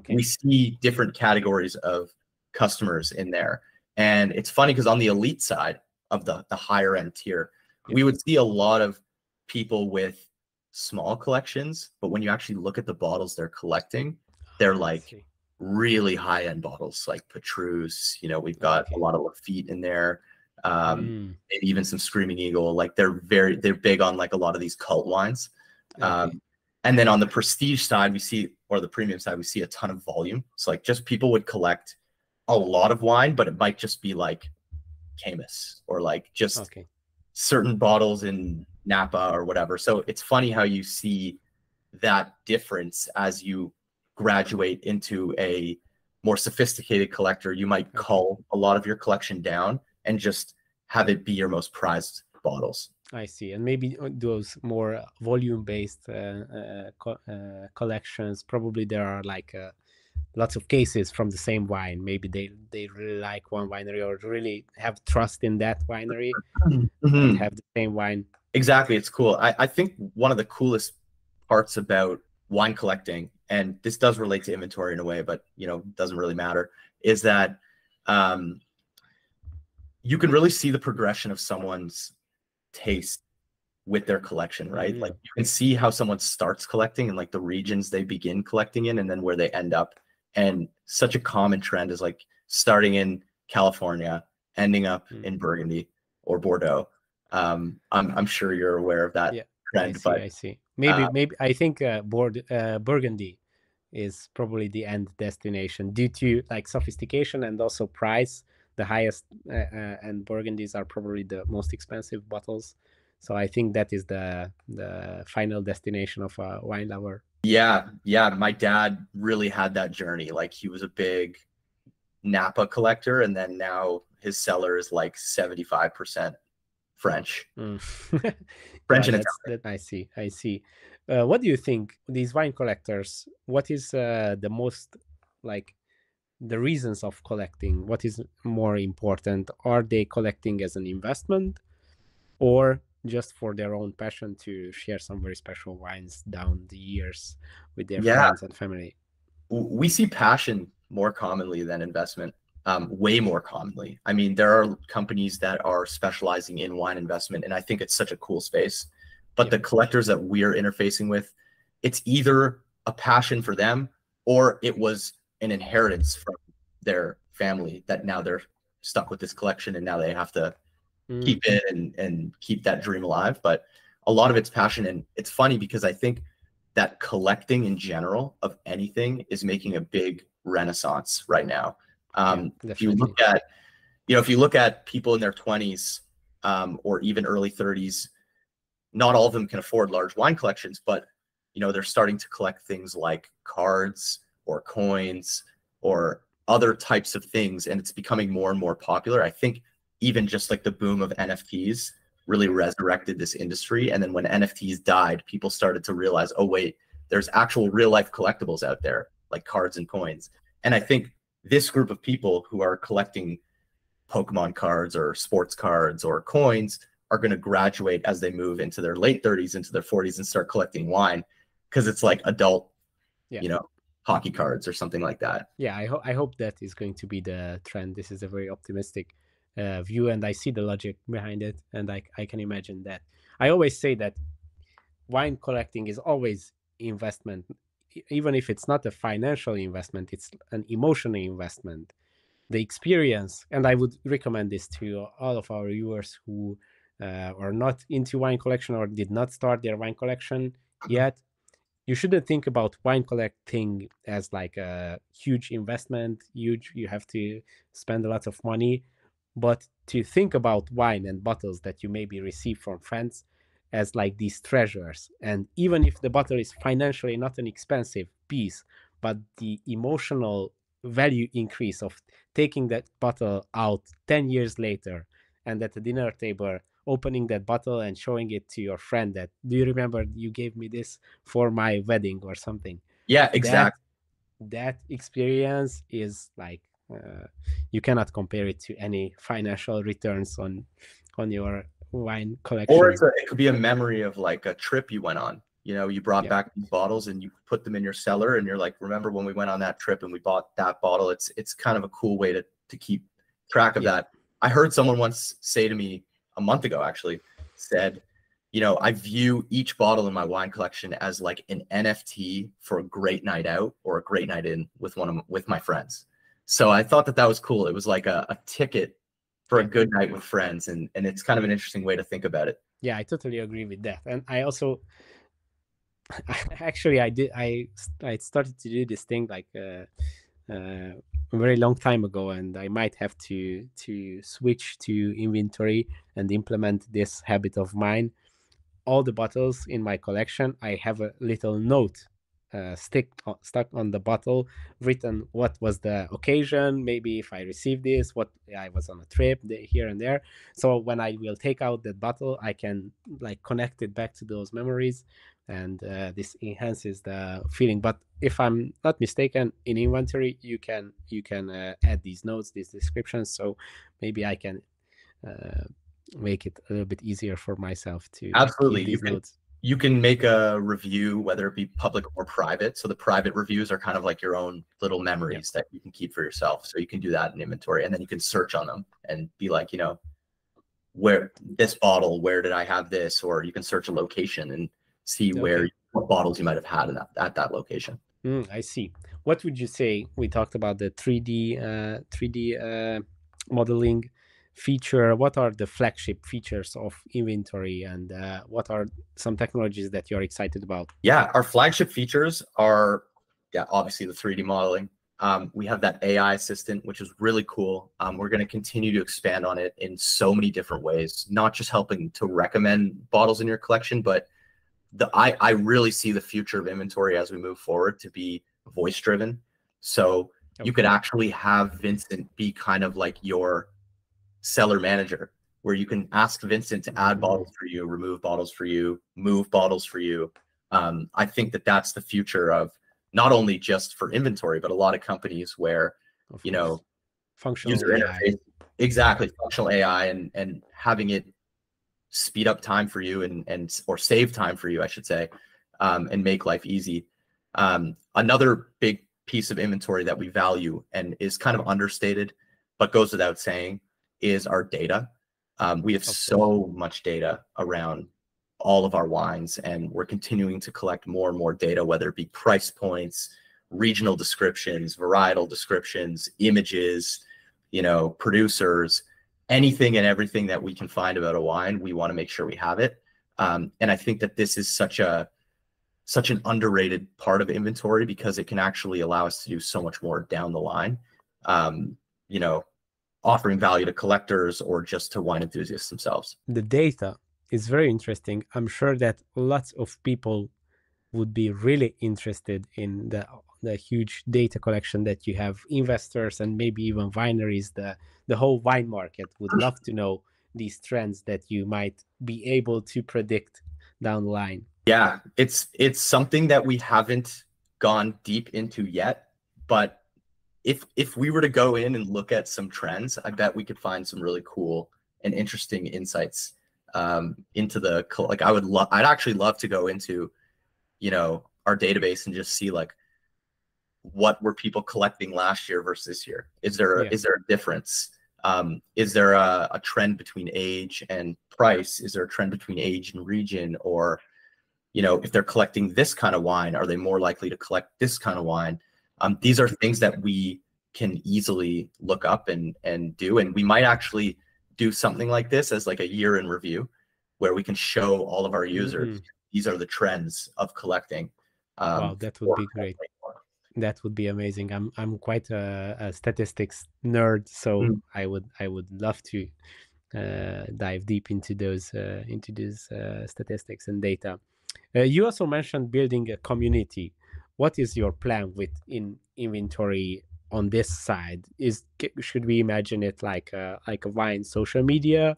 We see different categories of customers in there, and it's funny because on the Elite side of the higher end tier, we would see a lot of people with small collections, but when you actually look at the bottles they're collecting, they're like really high end bottles, like Petrus. We've got a lot of Lafite in there. Maybe even some Screaming Eagle. Like they're big on like a lot of these cult wines. And then on the Prestige side, or the Premium side, we see a ton of volume. So like just people would collect a lot of wine, but it might just be like Camus or like just certain bottles in Napa or whatever. So it's funny how you see that difference as you graduate into a more sophisticated collector. You might cull a lot of your collection down and just have it be your most prized bottles. I see. And maybe those more volume-based collections, probably there are like lots of cases from the same wine. Maybe they really like one winery or really have trust in that winery and have the same wine. Exactly. It's cool. I think one of the coolest parts about wine collecting, and this does relate to inventory in a way, but doesn't really matter, is that you can really see the progression of someone's taste with their collection, right? Like you can see how someone starts collecting and like the regions they begin collecting in, and then where they end up. And such a common trend is like starting in California, ending up in Burgundy or Bordeaux. I'm sure you're aware of that trend. I see. Maybe I think Burgundy is probably the end destination due to like sophistication and also price. The highest and Burgundies are probably the most expensive bottles. So I think that is the final destination of a wine lover. Yeah. My dad really had that journey. Like he was a big Napa collector, and then now his cellar is like 75% French. French and Italian. I see. What do you think, these wine collectors, what is the most like the reasons of collecting? What is more important? Are they collecting as an investment or just for their own passion to share some very special wines down the years with their friends and family? We see passion more commonly than investment, way more commonly. I mean, there are companies that are specializing in wine investment, and I think it's such a cool space. But the collectors that we're interfacing with, it's either a passion for them or it was an inheritance from their family that now they're stuck with this collection and now they have to keep it and keep that dream alive. But a lot of it's passion. And it's funny because I think that collecting in general of anything is making a big renaissance right now. If you look at people in their 20s or even early 30s, not all of them can afford large wine collections, but they're starting to collect things like cards or coins or other types of things, and it's becoming more and more popular. I think even just like the boom of NFTs really resurrected this industry. And then when NFTs died, people started to realize, oh wait, there's actual real life collectibles out there, like cards and coins. And I think this group of people who are collecting Pokemon cards or sports cards or coins are going to graduate as they move into their late 30s, into their 40s, and start collecting wine because it's like adult, hockey cards or something like that. Yeah, I hope that is going to be the trend. This is a very optimistic view, and I see the logic behind it, and I can imagine that. I always say that wine collecting is always investment, even if it's not a financial investment, it's an emotional investment. the experience. And I would recommend this to all of our viewers who are not into wine collection or did not start their wine collection yet. You shouldn't think about wine collecting as like a huge investment, huge, you have to spend a lot of money, but to think about wine and bottles that you maybe receive from friends as like these treasures. And even if the bottle is financially not an expensive piece, but the emotional value increase of taking that bottle out 10 years later and at the dinner table opening that bottle and showing it to your friend that, do you remember you gave me this for my wedding or something? Yeah, exactly. That experience is like you cannot compare it to any financial returns on your wine Or collection. it could be a memory of like a trip you went on. You know, you brought back these bottles and you put them in your cellar, and you're like, remember when we went on that trip and we bought that bottle? It's kind of a cool way to keep track of that. I heard someone once say to me a month ago, actually, said, you know, I view each bottle in my wine collection as like an NFT for a great night out or a great night in with with my friends. So I thought that was cool. It was like a ticket for a good night with friends, and it's kind of an interesting way to think about it. Yeah, I totally agree with that. And I also actually I started to do this thing like a very long time ago, and I might have to switch to InVintory and implement this habit of mine. All the bottles in my collection, I have a little note stuck on the bottle, written what was the occasion, maybe if I received this, what I was on a trip here and there. So when I will take out that bottle, I can like connect it back to those memories, and this enhances the feeling. But if I'm not mistaken, in InVintory you can add these notes, these descriptions. So maybe I can make it a little bit easier for myself to Absolutely. keep these notes. You can make a review, whether it be public or private. So the private reviews are kind of like your own little memories that you can keep for yourself. So you can do that in InVintory, and then you can search on them and be like, you know, where this bottle, where did I have this? Or you can search a location and see what bottles you might have had at that location. I see. What would you say? We talked about the 3D modeling feature. What are the flagship features of InVintory, and what are some technologies that you're excited about? Yeah, our flagship features are, obviously the 3D modeling. We have that AI assistant, which is really cool. We're going to continue to expand on it in so many different ways, not just helping to recommend bottles in your collection, but I really see the future of InVintory as we move forward to be voice driven. So you could actually have Vincent be kind of like your cellar manager, where you can ask Vincent to add bottles for you, remove bottles for you, move bottles for you. I think that's the future of not only just for InVintory, but a lot of companies where, you know, functional user AI. interface, exactly, functional AI, and having it speed up time for you or save time for you, I should say, and make life easy. Another big piece of InVintory that we value and is kind of understated, but goes without saying, is our data. We have so much data around all of our wines, and we're continuing to collect more and more data, whether it be price points, regional descriptions, varietal descriptions, images, you know, producers, anything and everything that we can find about a wine. We want to make sure we have it. And I think that this is such an underrated part of InVintory, because it can actually allow us to do so much more down the line, you know, offering value to collectors or just to wine enthusiasts themselves. The data is very interesting. I'm sure that lots of people would be really interested in the huge data collection that you have. Investors and maybe even wineries, the whole wine market would love to know these trends that you might be able to predict down the line. Yeah, it's something that we haven't gone deep into yet, but if we were to go in and look at some trends, I bet we could find some really cool and interesting insights into like I'd actually love to go into, you know, our database and just see like, what were people collecting last year versus this year? Is there a difference? Is there a trend between age and price? Is there a trend between age and region? Or, you know, if they're collecting this kind of wine, are they more likely to collect this kind of wine? These are things that we can easily look up and do. And we might actually do something like this as like a year in review, where we can show all of our users, these are the trends of collecting. Wow, that would be great. That would be amazing. I'm quite a statistics nerd, so I would love to dive deep into those statistics and data. You also mentioned building a community. What is your plan with InVintory on this side? Should we imagine it like a Vine social media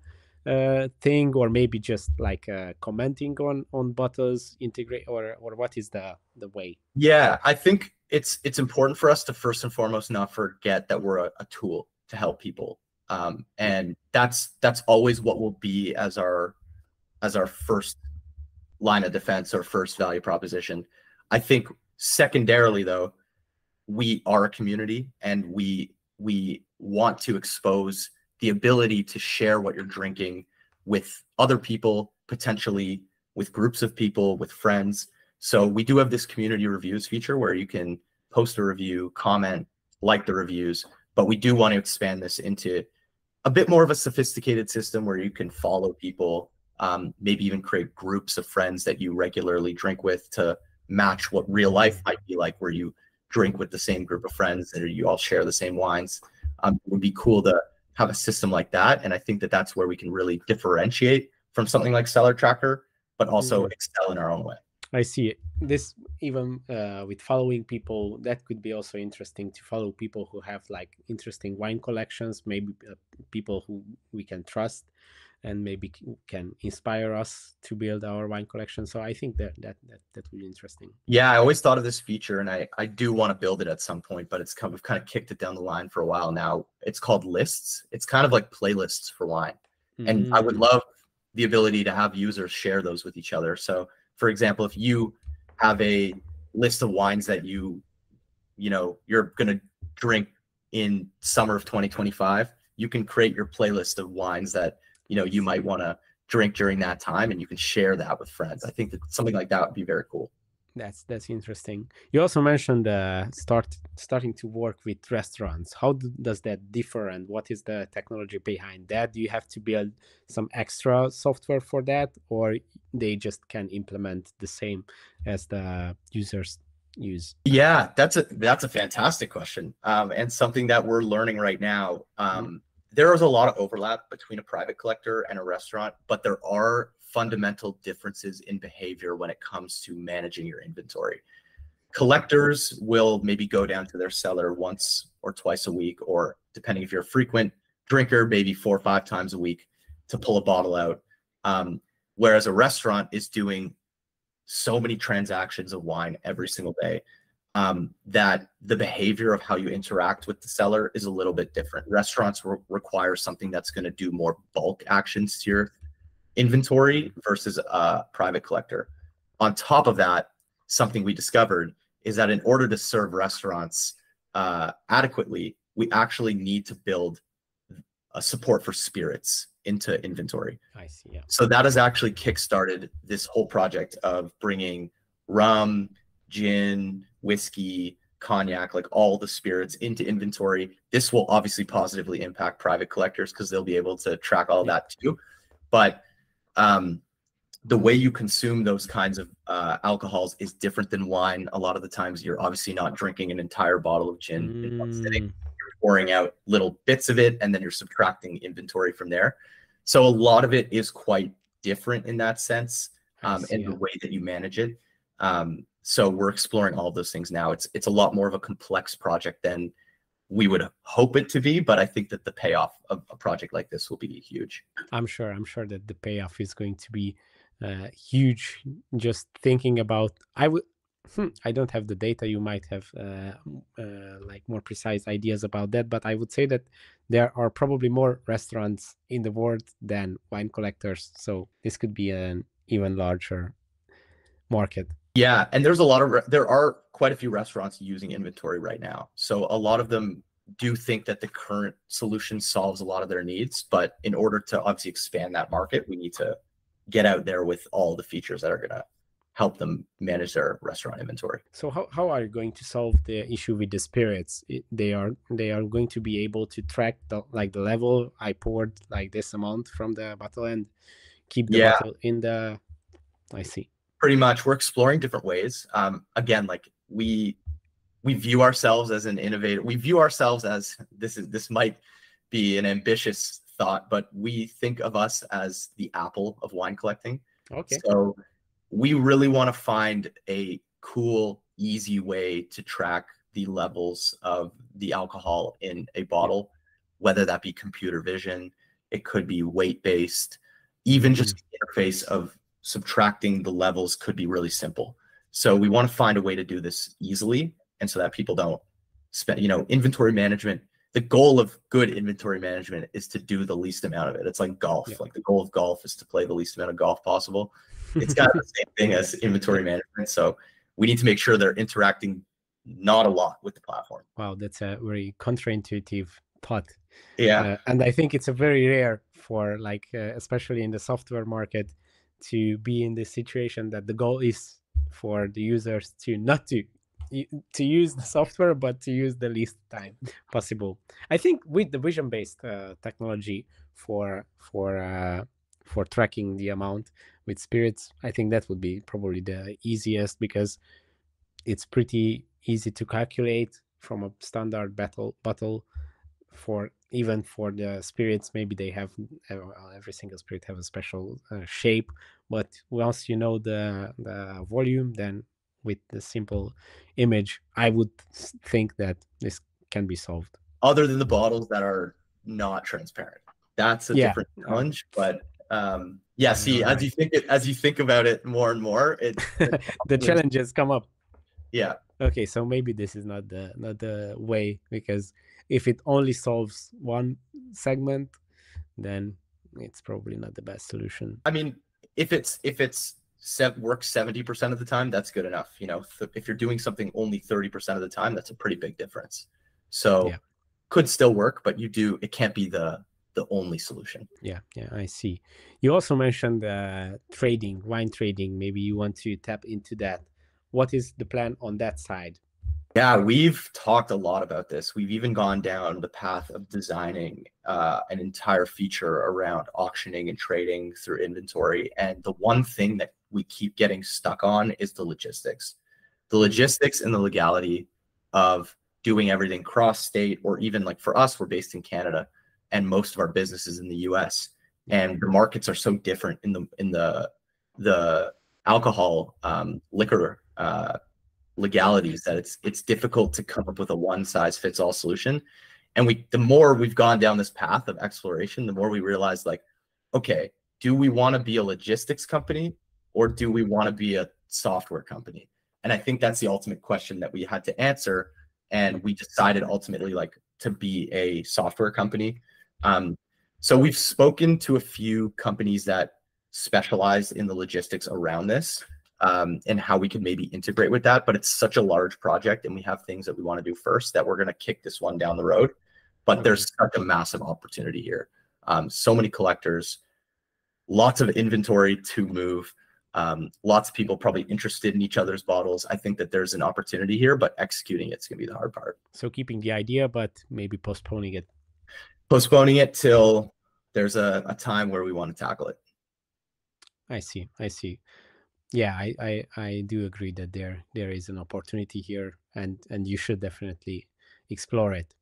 thing, or maybe just like commenting on bottles, integrate, or what is the way? Yeah, I think it's important for us to first and foremost not forget that we're a tool to help people, and that's always what will be as our first line of defense or first value proposition. I think secondarily, though, we are a community, and we want to expose the ability to share what you're drinking with other people, potentially with groups of people, with friends. So we do have this community reviews feature where you can post a review, comment, like the reviews, but we do want to expand this into a bit more of a sophisticated system where you can follow people, maybe even create groups of friends that you regularly drink with to match what real life might be like, where you drink with the same group of friends and you all share the same wines. It would be cool to have a system like that. And I think that that's where we can really differentiate from something like Cellar Tracker, but also excel in our own way. I see it. This even with following people, that could be also interesting to follow people who have like interesting wine collections, maybe people who we can trust and maybe can inspire us to build our wine collection. So I think that would be interesting. Yeah, I always thought of this feature, and I do want to build it at some point, but we've kind of kicked it down the line for a while now. It's called lists. It's kind of like playlists for wine. And I would love the ability to have users share those with each other. So for example, if you have a list of wines that you're going to drink in summer of 2025, you can create your playlist of wines that you might want to drink during that time, and you can share that with friends. I think that something like that would be very cool. That's interesting. You also mentioned starting to work with restaurants. How does that differ, and what is the technology behind that? Do you have to build some extra software for that, or they just can implement the same as the users use? Yeah, that's a fantastic question, and something that we're learning right now. There is a lot of overlap between a private collector and a restaurant, but there are fundamental differences in behavior when it comes to managing your inventory. Collectors will maybe go down to their cellar once or twice a week, or depending if you're a frequent drinker, maybe 4 or 5 times a week to pull a bottle out. Whereas a restaurant is doing so many transactions of wine every single day, that the behavior of how you interact with the cellar is a little bit different. Restaurants require something that's going to do more bulk actions to your inventory versus a private collector. On top of that, something we discovered is that in order to serve restaurants adequately, we actually need to build a support for spirits into inventory. I see. Yeah. So that has actually kickstarted this whole project of bringing rum, gin, whiskey, cognac, like all the spirits into inventory. This will obviously positively impact private collectors because they'll be able to track all that too. But the way you consume those kinds of alcohols is different than wine. A lot of the times you're obviously not drinking an entire bottle of gin in one sitting. You're pouring out little bits of it, and then you're subtracting inventory from there. So a lot of it is quite different in that sense, in the way that you manage it. So we're exploring all of those things now. It's a lot more of a complex project than we would hope it to be, but I think that the payoff of a project like this will be huge. I'm sure that the payoff is going to be huge. Just thinking about, I don't have the data. You might have like more precise ideas about that, but I would say that there are probably more restaurants in the world than wine collectors. So this could be an even larger market. Yeah, and there are quite a few restaurants using inventory right now. So a lot of them do think that the current solution solves a lot of their needs, but in order to obviously expand that market, we need to get out there with all the features that are going to help them manage their restaurant inventory. So how are you going to solve the issue with the spirits? They are going to be able to track the level I poured like this amount from the bottle and keep the bottle in the. I see. Pretty much, we're exploring different ways. Again, like we view ourselves as an innovator. We view ourselves as this might be an ambitious thought, but we think of us as the Apple of wine collecting. Okay. So we really want to find a cool, easy way to track the levels of the alcohol in a bottle, whether that be computer vision, it could be weight-based, even just the interface of subtracting the levels could be really simple. So we want to find a way to do this easily, and so that people don't spend, inventory management. The goal of good inventory management is to do the least amount of it. It's like golf. Like the goal of golf is to play the least amount of golf possible. It's kind of the same thing as inventory management. So we need to make sure they're interacting not a lot with the platform. Wow, that's a very counterintuitive thought. Yeah. And I think it's a very rare for especially in the software market, to be in this situation that the goal is for the users to not to use the software, but to use the least time possible. I think with the vision-based technology for tracking the amount with spirits, I think that would be probably the easiest, because it's pretty easy to calculate from a standard bottle. For even for the spirits, maybe they have every single spirit have a special shape, but once you know the volume, then with the simple image, I would think that this can be solved. Other than the bottles that are not transparent, that's a different challenge. But see, as you think about it more and more, the challenges come up. Yeah. Okay, so maybe this is not the way, because if it only solves one segment, then it's probably not the best solution. I mean, if it's works 70% of the time, that's good enough. If you're doing something only 30% of the time, that's a pretty big difference. So could still work, but it can't be the only solution. Yeah, I see. You also mentioned trading, wine trading. Maybe you want to tap into that. What is the plan on that side? Yeah, we've talked a lot about this. We've even gone down the path of designing an entire feature around auctioning and trading through inventory. And the one thing that we keep getting stuck on is the logistics. The logistics and the legality of doing everything cross-state, or even like for us, we're based in Canada and most of our business is in the US. And the markets are so different in the alcohol liquor legalities that it's difficult to come up with a one-size-fits-all solution. And the more we've gone down this path of exploration, the more we realize, like, okay, do we want to be a logistics company or do we want to be a software company? And I think that's the ultimate question that we had to answer. And we decided ultimately to be a software company. So we've spoken to a few companies that specialize in the logistics around this. And how we can maybe integrate with that. But it's such a large project and we have things that we want to do first that we're going to kick this one down the road. But there's such a massive opportunity here. So many collectors, lots of inventory to move, lots of people probably interested in each other's bottles. I think that there's an opportunity here, but executing it's going to be the hard part. So keeping the idea, but maybe postponing it. Postponing it till there's a time where we want to tackle it. I see. Yeah, I do agree that there is an opportunity here, and you should definitely explore it.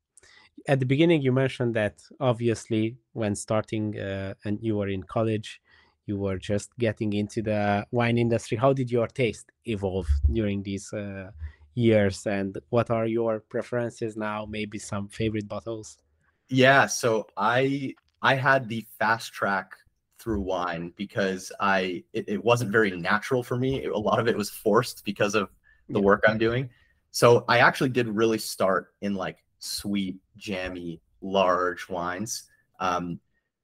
At the beginning, you mentioned that obviously when starting and you were in college, you were just getting into the wine industry. How did your taste evolve during these years, and what are your preferences now? Maybe some favorite bottles? Yeah, so I had the fast track through wine because it wasn't very natural for me. A lot of it was forced because of the work I'm doing. So I actually did really start in like sweet, jammy, large wines,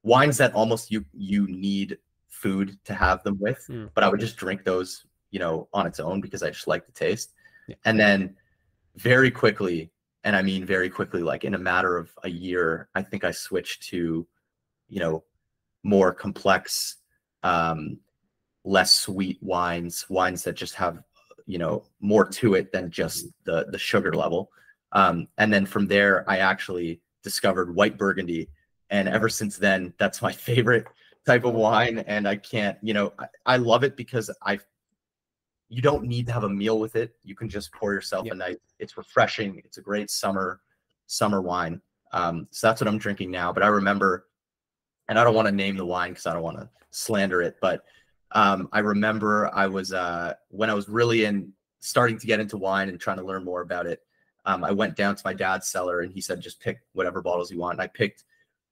wines that almost you need food to have them with, but I would just drink those, on its own because I just like the taste. And then very quickly, and I mean very quickly, like in a matter of a year, I think I switched to, more complex, less sweet wines, wines that just have, you know, more to it than just the sugar level. And then from there, I actually discovered white Burgundy. And ever since then, that's my favorite type of wine. And I can't, you know, I love it because you don't need to have a meal with it. You can just pour yourself a nice, it's refreshing. It's a great summer wine. So that's what I'm drinking now. But I remember, and I don't want to name the wine because I don't want to slander it, but I remember I was when I was really starting to get into wine and trying to learn more about it. I went down to my dad's cellar and he said, just pick whatever bottles you want. And I picked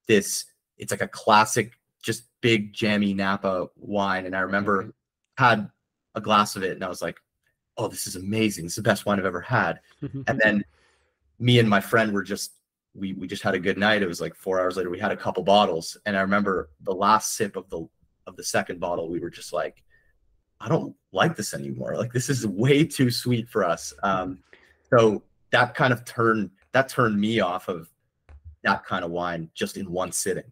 this, it's like a classic, just big jammy Napa wine. And I remember had a glass of it and I was like, oh, this is amazing. It's the best wine I've ever had. And then me and my friend were just, we just had a good night. It was like 4 hours later, we had a couple bottles. And I remember the last sip of the second bottle, we were just like, I don't like this anymore. Like, this is way too sweet for us. So that kind of turned me off of that kind of wine just in one sitting,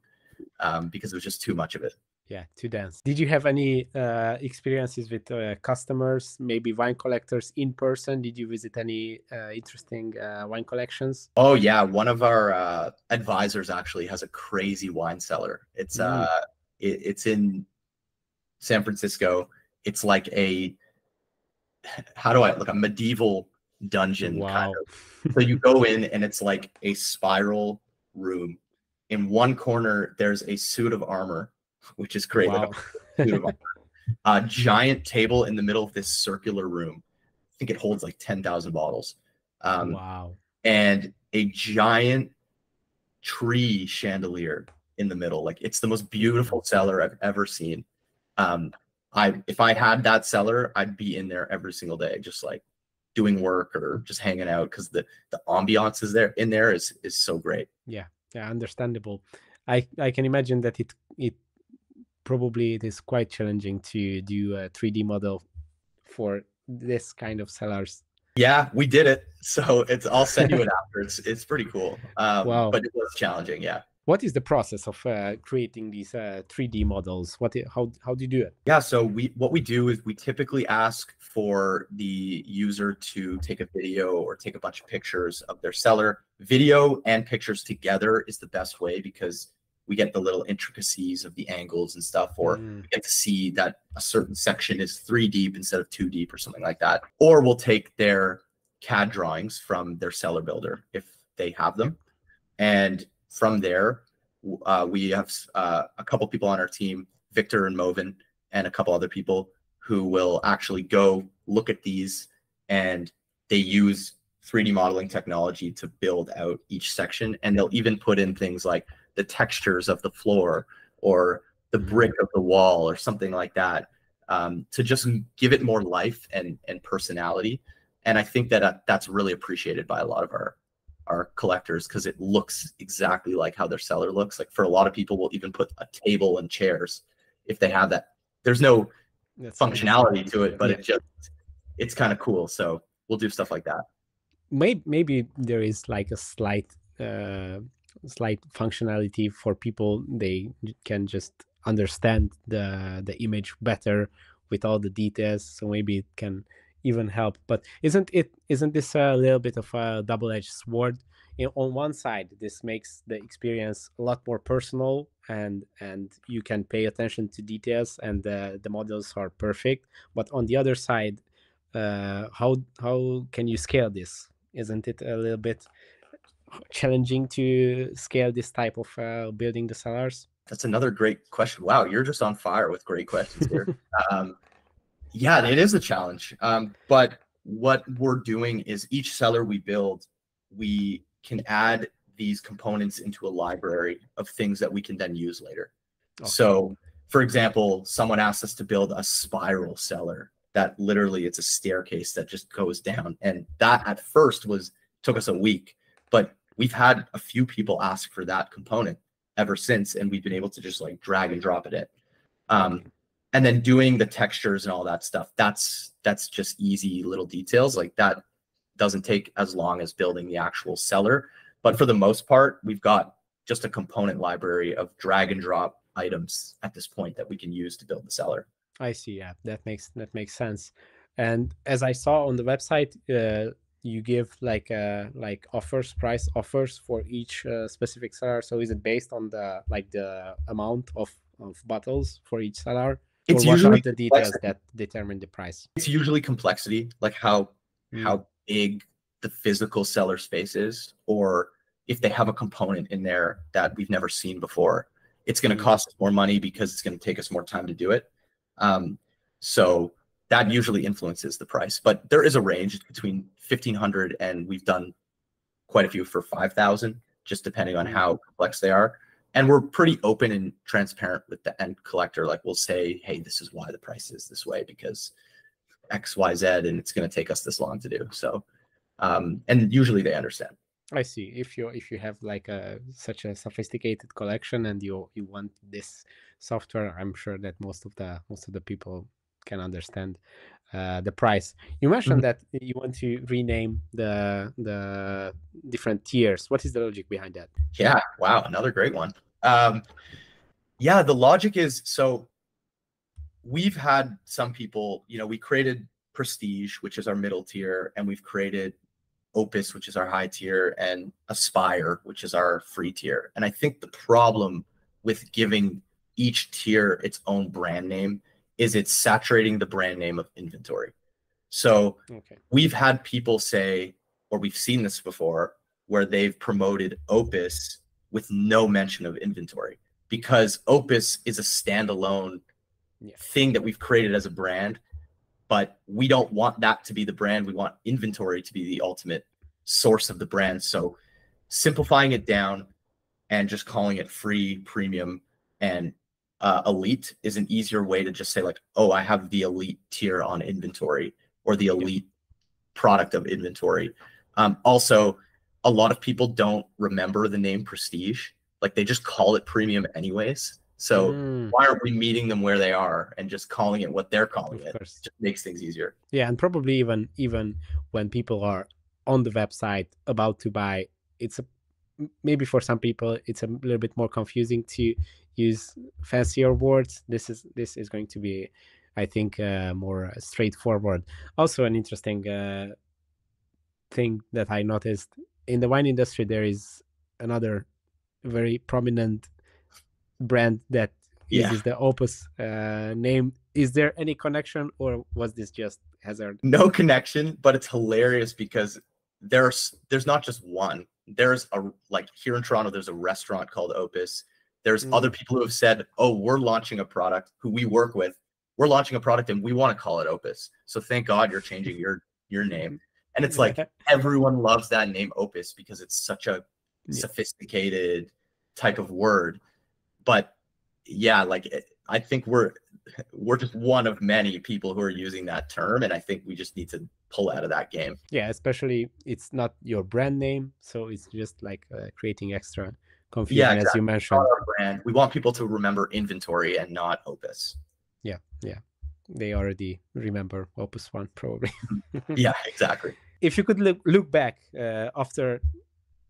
because it was just too much of it. Yeah, too dense. Did you have any experiences with customers, maybe wine collectors in person? Did you visit any interesting wine collections? Oh yeah, one of our advisors actually has a crazy wine cellar. It's it's in San Francisco. It's like a medieval dungeon kind of. So you go in and it's like a spiral room. In one corner, there's a suit of armor, which is great. Like a suit of armor. A giant table in the middle of this circular room. I think it holds like 10,000 bottles. And a giant tree chandelier in the middle. Like, it's the most beautiful cellar I've ever seen. If I had that cellar, I'd be in there every single day, just like doing work or just hanging out, because the ambiance is there is so great. Yeah, understandable. I can imagine that it probably it is quite challenging to do a 3D model for this kind of cellars. Yeah, we did it. So I'll send you it after. It's pretty cool. But it was challenging. Yeah. What is the process of creating these 3D models? How do you do it? Yeah, so what we do is we typically ask for the user to take a video or take a bunch of pictures of their cellar. Video and pictures together is the best way, because we get the little intricacies of the angles and stuff, or we get to see that a certain section is 3 deep instead of 2 deep or something like that. Or we'll take their CAD drawings from their cellar builder if they have them. And from there, we have a couple people on our team, Victor and Movin, and a couple other people who will actually go look at these, and they use 3D modeling technology to build out each section. And they'll even put in things like the textures of the floor or the brick of the wall or something like that, to just give it more life and personality. And I think that that's really appreciated by a lot of our collectors, because it looks exactly like how their cellar looks. Like, for a lot of people, we'll even put a table and chairs if they have that. There's no functionality to it, but it's kind of cool. So we'll do stuff like that. Maybe there is like a slight functionality for people. They can just understand the image better with all the details, so maybe it can even help. But isn't this a little bit of a double-edged sword? On one side, this makes the experience a lot more personal, and you can pay attention to details, and the models are perfect. But on the other side, how can you scale this? Isn't it a little bit challenging to scale this type of building the cellars? That's another great question. Wow, you're just on fire with great questions here. Yeah, it is a challenge. But what we're doing is each cellar we build, we can add these components into a library of things that we can then use later. Okay. So, for example, someone asked us to build a spiral cellar that literally, it's a staircase that just goes down. And that at first took us a week, but we've had a few people ask for that component ever since, and we've been able to just like drag and drop it in. And then doing the textures and all that stuff, that's just easy little details. Like, that doesn't take as long as building the actual cellar. But for the most part, we've got just a component library of drag and drop items at this point that we can use to build the cellar. I see. Yeah, that makes sense. And as I saw on the website, you give like offers, price offers for each specific seller. So is it based on the like the amount of bottles for each seller, or It's what are usually the details complexity. that determine the price? It's usually complexity, like Mm, how big the physical seller space is, or if they have a component in there that we've never seen before. It's going to mm, cost us more money because it's going to take us more time to do it. Um, so that usually influences the price. But there is a range between 1,500 and we've done quite a few for 5,000, just depending on mm. how complex they are. And we're pretty open and transparent with the end collector. Like we'll say, hey, this is why the price is this way because X, Y, Z, and it's going to take us this long to do. So, and usually they understand. I see. If you have like a such a sophisticated collection and you want this software, I'm sure that most of the people can understand the price. You mentioned Mhm. that you want to rename the different tiers. What is the logic behind that? Yeah. Wow. Another great one. Um, yeah. The logic is so we've had some people, we created Prestige, which is our middle tier, and we've created Opus, which is our high tier, and Aspire, which is our free tier. And I think the problem with giving each tier its own brand name is it's saturating the brand name of InVintory. So Okay. we've had people say, or we've seen this before, where they've promoted Opus with no mention of InVintory because Opus is a standalone Yeah. thing that we've created as a brand, but we don't want that to be the brand. We want InVintory to be the ultimate source of the brand. So simplifying it down and just calling it free, premium, and elite is an easier way to just say like, oh, I have the elite tier on InVintory or the Yeah. elite product of InVintory. Also, a lot of people don't remember the name Prestige. Like they just call it premium anyways. So Mm, why aren't we meeting them where they are and just calling it what they're calling of it? course. Just makes things easier. Yeah, and probably even when people are on the website about to buy, it's a maybe for some people it's a little bit more confusing to use fancier words. This is going to be, I think, more straightforward. Also, an interesting thing that I noticed in the wine industry, there is another very prominent brand that Yeah. uses the Opus name. Is there any connection, or was this just hazard? No connection, but it's hilarious because there's not just one. There's a like here in Toronto, there's a restaurant called Opus. There's other Mm. people who have said, "Oh, we're launching a product who we work with. We're launching a product and we want to call it Opus." So thank God you're changing your name. And it's like everyone loves that name Opus because it's such a Yeah. sophisticated type of word. But yeah, like I think we're just one of many people who are using that term, and I think we just need to pull out of that game. Yeah, especially it's not your brand name, so it's just like creating extra Yeah, confusion, as you exactly. It's not mentioned. our brand. We want people to remember InVintory and not Opus. Yeah, yeah, they already remember Opus One probably. Yeah, exactly. If you could look back after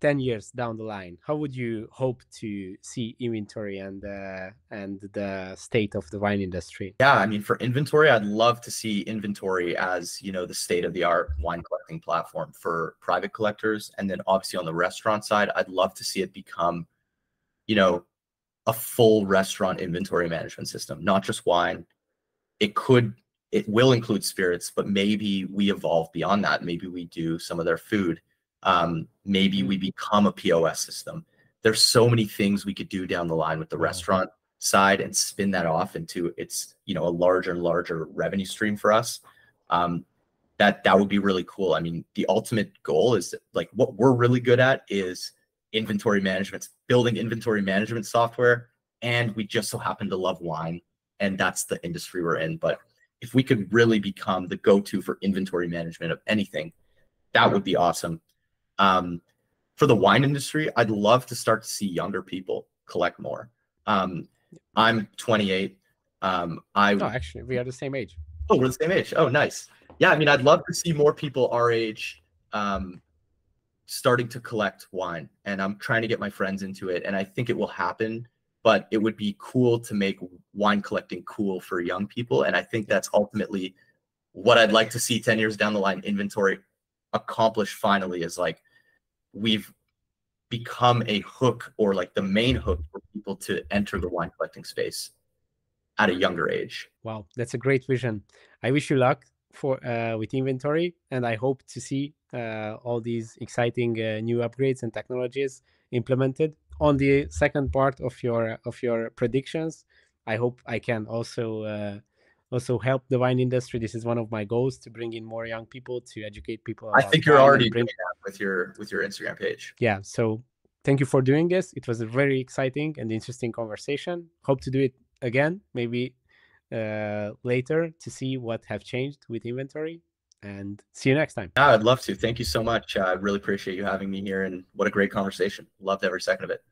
10 years down the line, how would you hope to see inventory and the state of the wine industry? Yeah, I mean, for InVintory, I'd love to see InVintory as, the state of the art wine collecting platform for private collectors. And then obviously on the restaurant side, I'd love to see it become, you know, a full restaurant inventory management system, not just wine. It will include spirits, but maybe we evolve beyond that. Maybe we do some of their food. Maybe we become a POS system. There's so many things we could do down the line with the Wow. restaurant side and spin that off into its, a larger and larger revenue stream for us. That would be really cool. I mean, the ultimate goal is like what we're really good at is inventory management, building inventory management software, and we just so happen to love wine, and that's the industry we're in. But if we could really become the go-to for inventory management of anything, that would be awesome. For the wine industry, I'd love to start to see younger people collect more. I'm 28. No, actually, we are the same age. Oh, we're the same age. Oh, nice. Yeah, I mean, I'd love to see more people our age starting to collect wine, and I'm trying to get my friends into it, and I think it will happen but it would be cool to make wine collecting cool for young people. And I think that's ultimately what I'd like to see 10 years down the line InVintory accomplish finally, is like we've become a hook, or like the main hook for people to enter the wine collecting space at a younger age. Wow, that's a great vision. I wish you luck for with InVintory, and I hope to see all these exciting new upgrades and technologies implemented. On the second part of your predictions, I hope I can also help the wine industry. This is one of my goals, to bring in more young people, to educate people I about think you're wine already and bring. doing that with your Instagram page. Yeah, so thank you for doing this. It was a very exciting and interesting conversation. Hope to do it again, maybe later, to see what have changed with InVintory, and see you next time. Yeah, I'd love to. Thank you so much. I really appreciate you having me here, and what a great conversation. Loved every second of it.